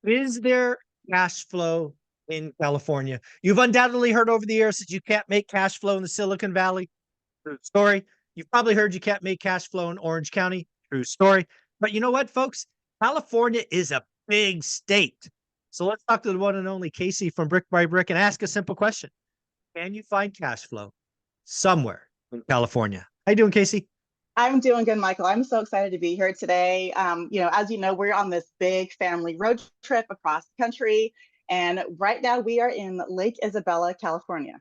Is there cash flow in California? You've undoubtedly heard over the years that you can't make cash flow in the Silicon Valley. True story. You've probably heard you can't make cash flow in Orange County. True story. But you know what, folks? California is a big state. So let's talk to the one and only Casey from Brick by Brick and ask a simple question. Can you find cash flow somewhere in California? How you doing, Casey? I'm doing good, Michael. I'm so excited to be here today. As you know, we're on this big family road trip across the country, and right now we are in Lake Isabella, California.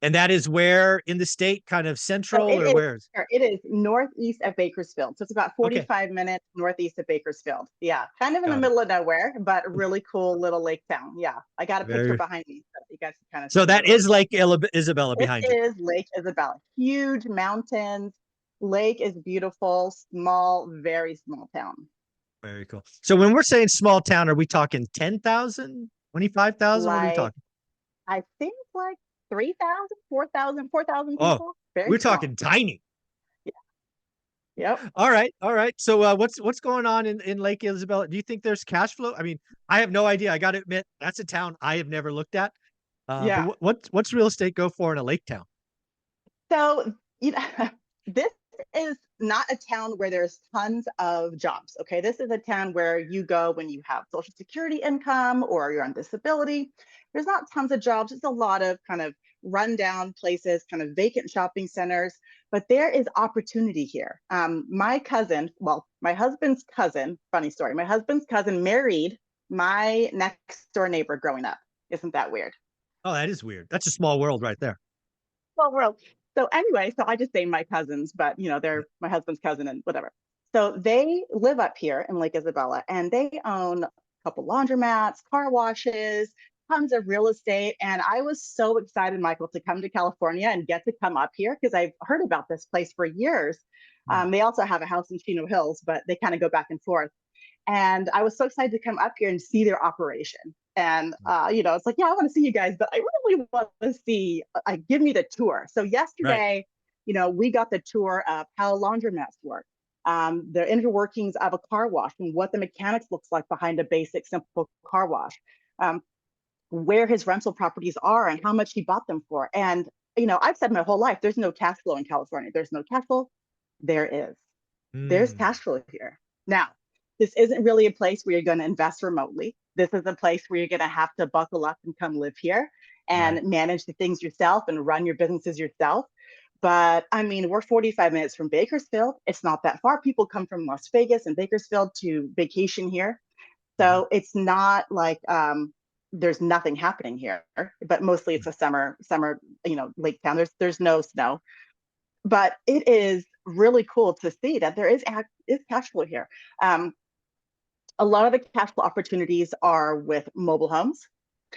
And that is where in the state, kind of So central or where's? it is northeast of Bakersfield. So it's about Okay, 45 minutes northeast of Bakersfield. Yeah, kind of in the got it. middle of nowhere, but really cool little lake town. Yeah, I got a picture Very. behind me so you guys can kind of So see a that little. is Isabella It behind you. is Lake Isabella. Huge mountains. Lake is beautiful, small, very small town. Very cool. So when we're saying small town, are we talking 10,000, 25,000? What are we Like talking? I think like 3,000, 4,000, 4,000 Oh, people. Very we're small. talking tiny. Yeah. Yep. All right, all right. So what's going on in Lake Isabella? Do you think there's cash flow? I mean, I have no idea. I got to admit, that's a town I have never looked at. But Yeah. what's real estate go for in a lake town? So, you know, this is not a town where there's tons of jobs. Okay. This is a town where you go when you have social security income or you're on disability. There's not tons of jobs. It's a lot of kind of rundown places, kind of vacant shopping centers, but there is opportunity here. My cousin, well, my husband's cousin, funny story, my husband's cousin married my next door neighbor growing up. Isn't that weird? Oh, that is weird. That's a small world right there. Well, world. So anyway, so I just say my cousins, but they're my husband's cousin and whatever. So they live up here in Lake Isabella and they own a couple laundromats, car washes, tons of real estate. And I was so excited, Michael, to come to California and get to come up here because I've heard about this place for years. Hmm. They also have a house in Chino Hills, but they kind of go back and forth. And I was so excited to come up here and see their operation. And it's like, yeah, I want to see you guys, but I really want to see. Give me the tour. So Right. yesterday, we got the tour of how laundromats work, the inner workings of a car wash, and what the mechanics looks like behind a basic, simple car wash, um, where his rental properties are, and how much he bought them for. And I've said my whole life, there's no cash flow in California. There's no cash flow. There is. There's Hmm. cash flow here. Now, this isn't really a place where you're going to invest remotely. This is a place where you're going to have to buckle up and come live here Right. and manage the things yourself and run your businesses yourself. But I mean, we're 45 minutes from Bakersfield. It's not that far. People come from Las Vegas and Bakersfield to vacation here. Mhm. So it's not like there's nothing happening here, but mostly it's a summer, lake town. There's no snow, but it is really cool to see that there is cash flow here. Um, a lot of the cash flow opportunities are with mobile homes,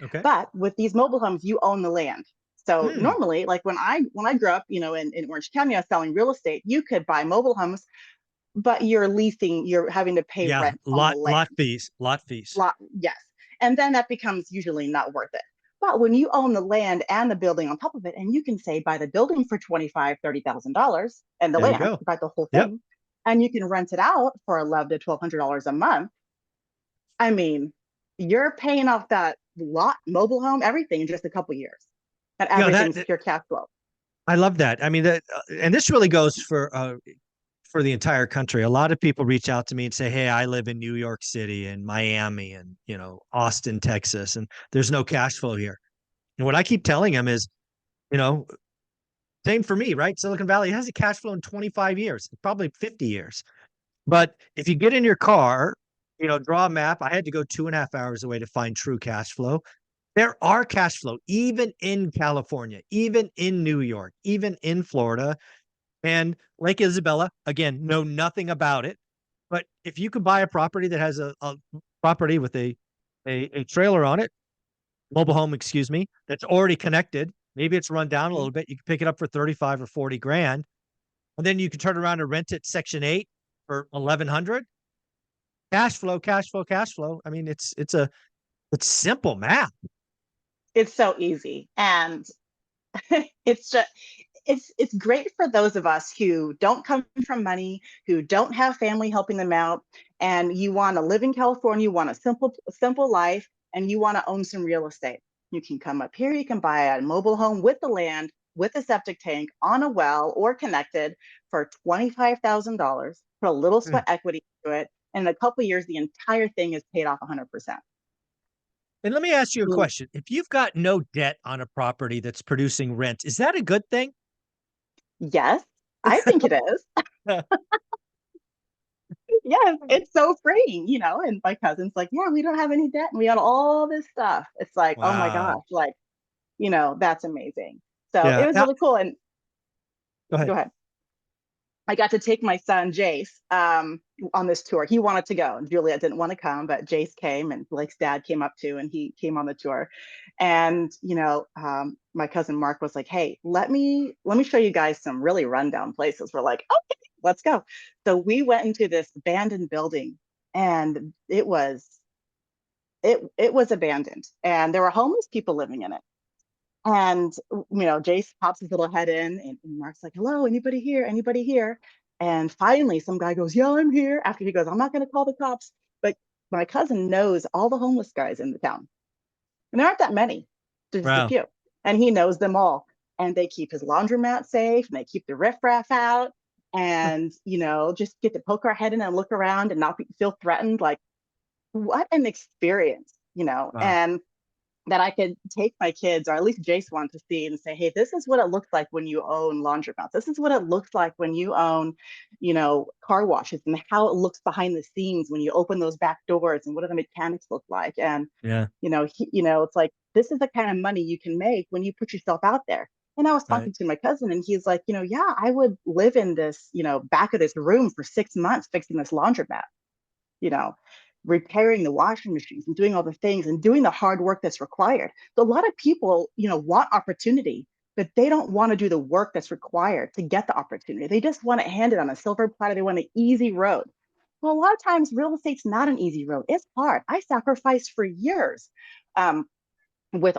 Okay. but with these mobile homes, you own the land. So Hmm. normally, like when I grew up, in Orange County, I was selling real estate. You could buy mobile homes, but you're having to pay Yeah. rent on the Lot land. fees. Lot fees. Yes, and then that becomes usually not worth it. But when you own the land and the building on top of it, and you can say buy the building for $25,000, $30,000 and the There you land, go. buy the whole Yep. thing, and you can rent it out for $1,100 to $1,200 a month. I mean, you're paying off that lot, mobile home, everything in just a couple years, and Yeah, everything's pure cash flow. I love that. I mean, and this really goes for the entire country. A lot of people reach out to me and say, "Hey, I live in New York City and Miami and, Austin, Texas, and there's no cash flow here." And what I keep telling them is, you know, same for me, right? Silicon Valley has a cash flow in 25 years, probably 50 years. But if you get in your car, draw a map. I had to go 2.5 hours away to find true cash flow. There are cash flow, even in California, even in New York, even in Florida. And Lake Isabella, again, know nothing about it. But if you could buy a property that has a property with a trailer on it, mobile home, excuse me, that's already connected, maybe it's run down a little bit, you can pick it up for 35 or 40 grand. And then you can turn around and rent it Section 8 for 1,100. Cash flow, cash flow, cash flow. I mean, it's simple math. It's so easy, and it's just it's great for those of us who don't come from money, who don't have family helping them out, and you want to live in California, you want a simple life, and you want to own some real estate. You can come up here, you can buy a mobile home with the land, with a septic tank on a well or connected for $25,000, put a little Hmm. sweat equity to it, and in a couple of years, the entire thing is paid off 100%. And let me ask you a question. If you've got no debt on a property that's producing rent, is that a good thing? Yes, I think it is. Yes, it's so freeing, and my cousin's like, yeah, we don't have any debt and we had all this stuff. It's like, oh my gosh, Wow. like, that's amazing. So it Yeah. was really cool. And Go go ahead. ahead. I got to take my son Jace on this tour. He wanted to go, and Juliet didn't want to come, but Jace came, and Blake's dad came up too, and he came on the tour. And my cousin Mark was like, "Hey, let me show you guys some really rundown places." We're like, "Okay, let's go." So we went into this abandoned building, and it was abandoned, and there were homeless people living in it. And Jace pops his little head in, and Mark's like, "Hello, anybody here? Anybody here?" And finally, some guy goes, "Yeah, I'm here." After he goes, "I'm not going to call the cops," but my cousin knows all the homeless guys in the town, and there aren't that many, there's just a Wow. few, and he knows them all. And they keep his laundromat safe, and they keep the riffraff out, and just get to poke our head in and look around and not feel threatened. Like, what an experience, Wow. and that I could take my kids, or at least Jace wanted to see, and say, hey, this is what it looks like when you own laundromats. This is what it looks like when you own, car washes, and how it looks behind the scenes when you open those back doors, and what do the mechanics look like. And, Yeah. it's like, this is the kind of money you can make when you put yourself out there. And I was Right. talking to my cousin, and he's like, yeah, I would live in this, back of this room for 6 months fixing this laundromat, you know, repairing the washing machines and doing all the things and doing the hard work that's required. So a lot of people, want opportunity, but they don't want to do the work that's required to get the opportunity. They just want it handed on a silver platter. They want an easy road. Well, a lot of times real estate's not an easy road. It's hard. I sacrificed for years. With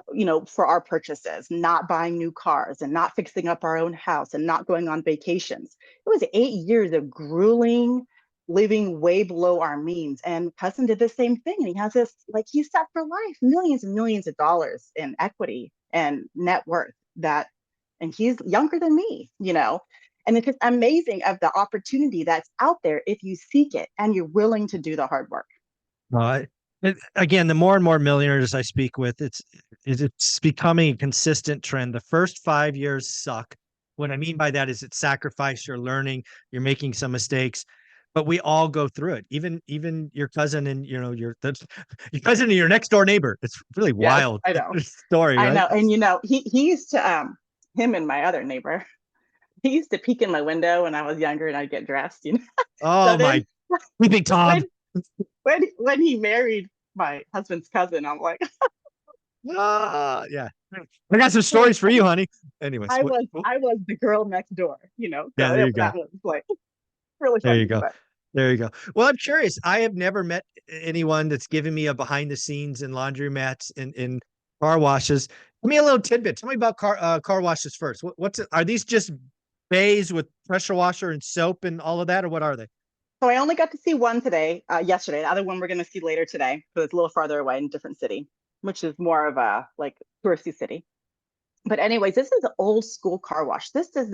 for our purchases, not buying new cars and not fixing up our own house and not going on vacations. It was 8 years of grueling living way below our means, and cousin did the same thing, and he has this, like, he's set for life, millions and millions of dollars in equity and net worth, that and he's younger than me, and it's just amazing of the opportunity that's out there if you seek it and you're willing to do the hard work. Again, the more and more millionaires I speak with, it's becoming a consistent trend. The first 5 years suck. What I mean by that is it's sacrifice. You're learning. You're making some mistakes, but we all go through it. Even your cousin and your cousin and your next door neighbor. It's really Yes, wild I know. story, I right? know. And he used to him and my other neighbor, he used to peek in my window when I was younger and I'd get dressed. So Oh then my, peeping Tom. when when he married my husband's cousin, I'm like, Yeah. I got some stories for you, honey. Anyways, I was the girl next door, yeah, So there you go. that was like really There you funny. go. But There you go. Well, I'm curious. I have never met anyone that's given me a behind the scenes in laundromats in car washes. Give me a little tidbit. Tell me about car washes first. What's it? Are these just bays with pressure washer and soap and all of that, or what are they? so I only got to see one today, yesterday. The other one we're going to see later today, because it's a little farther away in a different city, which is more of a like touristy city. But anyways, this is an old school car wash. This is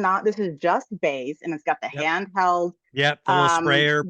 just bays, and it's got the Yep. handheld, Yep. The little sprayer.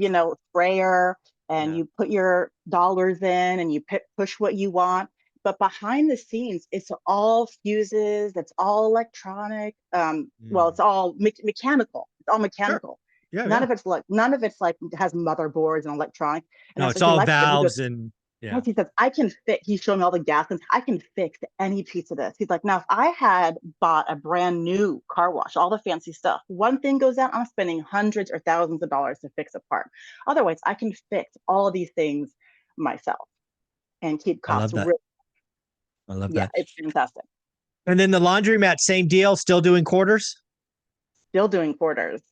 sprayer, and Yeah. you put your dollars in and you push what you want. But behind the scenes, it's all fuses, it's all electronic. Well, Mm. it's all mechanical. It's all Sure. mechanical. Yeah. None Yeah. of it's like has motherboards and electronic. And No, that's it's what he all likes. But he goes, valves and yeah. yes, he says, I can fix, he's showing me all the gaskets. I can fix any piece of this. He's like, now, if I had bought a brand new car wash, all the fancy stuff, one thing goes out, I'm spending hundreds or thousands of dollars to fix a part. Otherwise, I can fix all of these things myself and keep I costs love that. real. I love Yeah, that. it's fantastic. And then the laundromat, same deal, still doing quarters. Still doing quarters.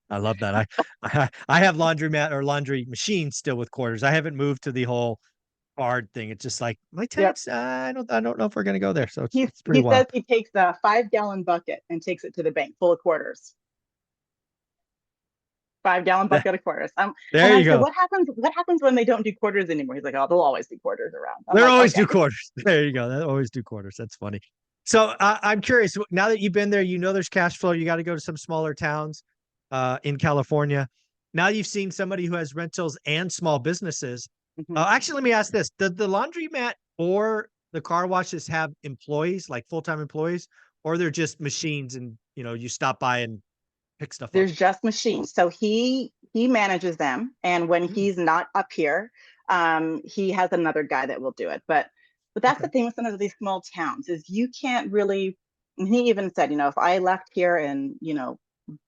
I love that. I have laundromat or laundry machine still with quarters. I haven't moved to the whole hard thing. It's just like my Yep. tenants. I don't know if we're gonna go there. So it's pretty He wild. says he takes a 5 gallon bucket and takes it to the bank full of quarters. 5 gallon bucket of quarters. And There I you said, go. what happens when they don't do quarters anymore? He's like, oh, there'll always be quarters around. I'm They're like, always okay. do quarters. There you go. They always do quarters. That's funny. So I'm curious. Now that you've been there, you know there's cash flow. You got to go to some smaller towns in California. Now you've seen somebody who has rentals and small businesses. Mhm. Actually, let me ask this: Does the laundromat or the car washes have employees, like full-time employees, or they're just machines and you stop by and pick stuff up? There's just machines. So he manages them, and when Hmm, he's not up here, he has another guy that will do it. But that's the okay. thing with some of these small towns is you can't really. And he even said, if I left here and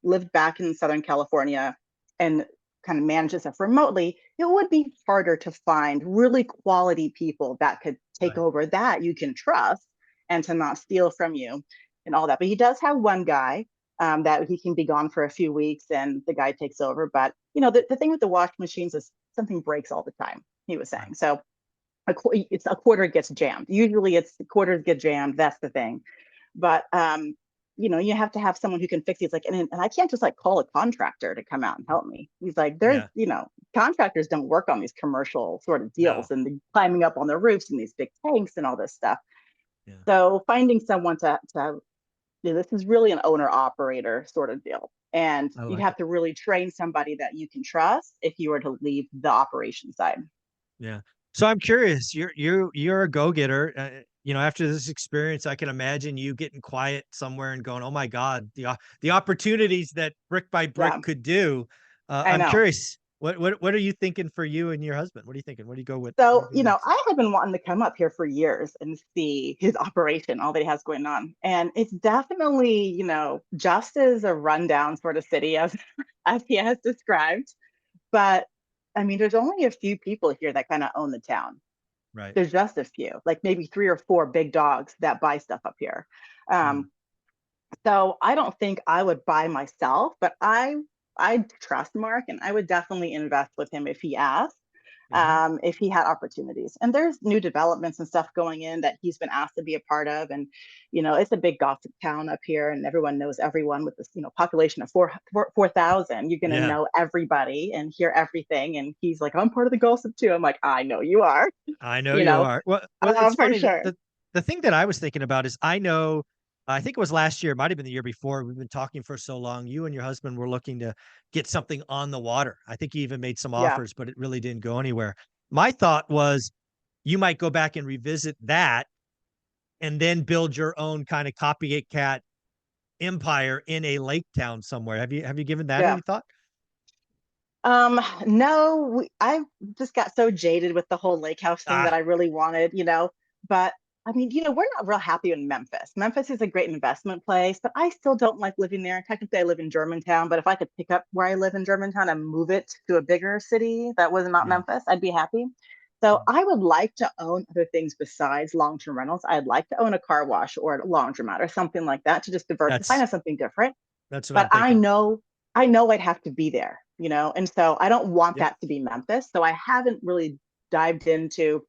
lived back in Southern California and kind of managed stuff remotely, it would be harder to find really quality people that could take Right. over that you can trust and to not steal from you and all that. But he does have one guy that he can be gone for a few weeks and the guy takes over. But the thing with the wash machines is something breaks all the time. He was Right. saying so. It's a quarter gets jammed. Usually, it's the quarters get jammed. That's the thing. But you have to have someone who can fix it. It's like, and I can't just like call a contractor to come out and help me. He's like, there's, Yeah. contractors don't work on these commercial sort of deals No. and the climbing up on the roofs and these big tanks and all this stuff. Yeah. So finding someone to this is really an owner operator sort of deal. And I you'd like have it. to really train somebody that you can trust if you were to leave the operation side. Yeah. So I'm curious. You're a go-getter. After this experience, I can imagine you getting quiet somewhere and going, "Oh my God, the opportunities that brick by brick Yeah, could do." I I'm know. curious. What are you thinking for you and your husband? What are you thinking? What do you go with? What do So, you do next? I have been wanting to come up here for years and see his operation, all that he has going on. And it's definitely, just as a rundown sort of city as as he has described. But I mean, there's only a few people here that kind of own the town. Right. There's just a few, like maybe 3 or 4 big dogs that buy stuff up here. Mm, Um, so I don't think I would buy myself, but I trust Mark and I would definitely invest with him if he asked, hmm. if he had opportunities. And there's new developments and stuff going in that he's been asked to be a part of. And, it's a big gossip town up here and everyone knows everyone with this, population of 4,000. You're going to Yeah. know everybody and hear everything. And he's like, I'm part of the gossip too. I'm like, I know you are, I know you you know, are. Well, it's for funny that sure. the thing that I was thinking about is I think it was last year, it might have been the year before. We've been talking for so long. You and your husband were looking to get something on the water. I think you even made some Yeah. offers, but it really didn't go anywhere. My thought was you might go back and revisit that and then build your own kind of copycat empire in a lake town somewhere. Have you given that Yeah. any thought? No, I just got so jaded with the whole lake house thing that Ah, I really wanted, but I mean, we're not real happy in Memphis. Memphis is a great investment place, but I still don't like living there. Technically, I live in Germantown, but if I could pick up where I live in Germantown and move it to a bigger city that was not yeah. Memphis, I'd be happy. So Mm. I would like to own other things besides long-term rentals. I'd like to own a car wash or a laundromat or something like that to just diversify That's into something different. that's what But I'm I thinking. know I know I'd have to be there, and so I don't want Yep. that to be Memphis. So I haven't really dived into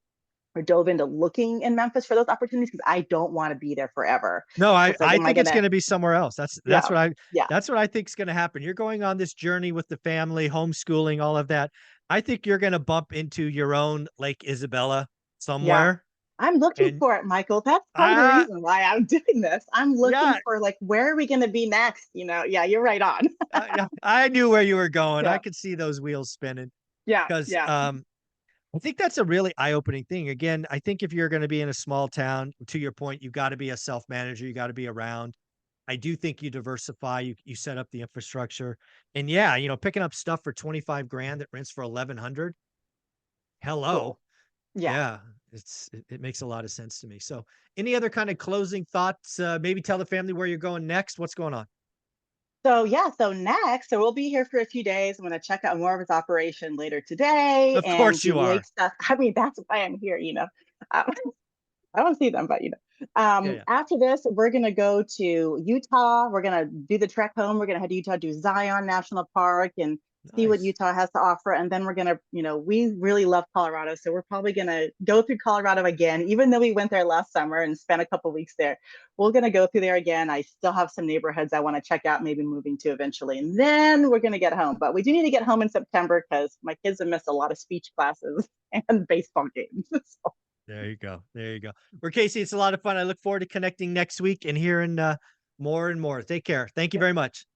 or dove into looking in Memphis for those opportunities because I don't want to be there forever. No, I It's like, I am I think it's gonna? gonna be somewhere else. That's that's Yeah, what I yeah, that's what I think is gonna happen. You're going on this journey with the family, homeschooling, all of that. I think you're gonna bump into your own Lake Isabella yeah. somewhere. I'm looking And for it, Michael. That's part of the I reason why I'm doing this. I'm looking yeah, for like where are we gonna be next? Yeah, you're right on. yeah, I knew where you were going. I Yeah, could see those wheels spinning yeah, because yeah, I think that's a really eye-opening thing. Again, I think if you're gonna be in a small town, to your point, you gotta be a self-manager, you gotta be around. I do think you diversify, you set up the infrastructure. And yeah, picking up stuff for 25 grand that rents for 1100. Hello. cool. Yeah. Yeah, it makes a lot of sense to me. So, any other kind of closing thoughts? Maybe tell the family where you're going next. What's going on? So yeah, so next, so we'll be here for a few days. I'm going to check out more of his operation later today Of and course do you lake are. stuff. I mean, that's why I'm here. Um, I don't see them, but Yeah, yeah. after this, we're going to go to Utah. We're going to do the trek home. We're going to head to Utah, do Zion National Park, and see what Nice. Utah has to offer. And then we're going to, we really love Colorado. So we're probably going to go through Colorado again, even though we went there last summer and spent a couple weeks there. We're going to go through there again. I still have some neighborhoods I want to check out, maybe moving to eventually. And then we're going to get home. But we do need to get home in September because my kids have missed a lot of speech classes and baseball games. So, There you go. There you go. Well, Casey, it's a lot of fun. I look forward to connecting next week and hearing more and more. Take care. Thank you very much.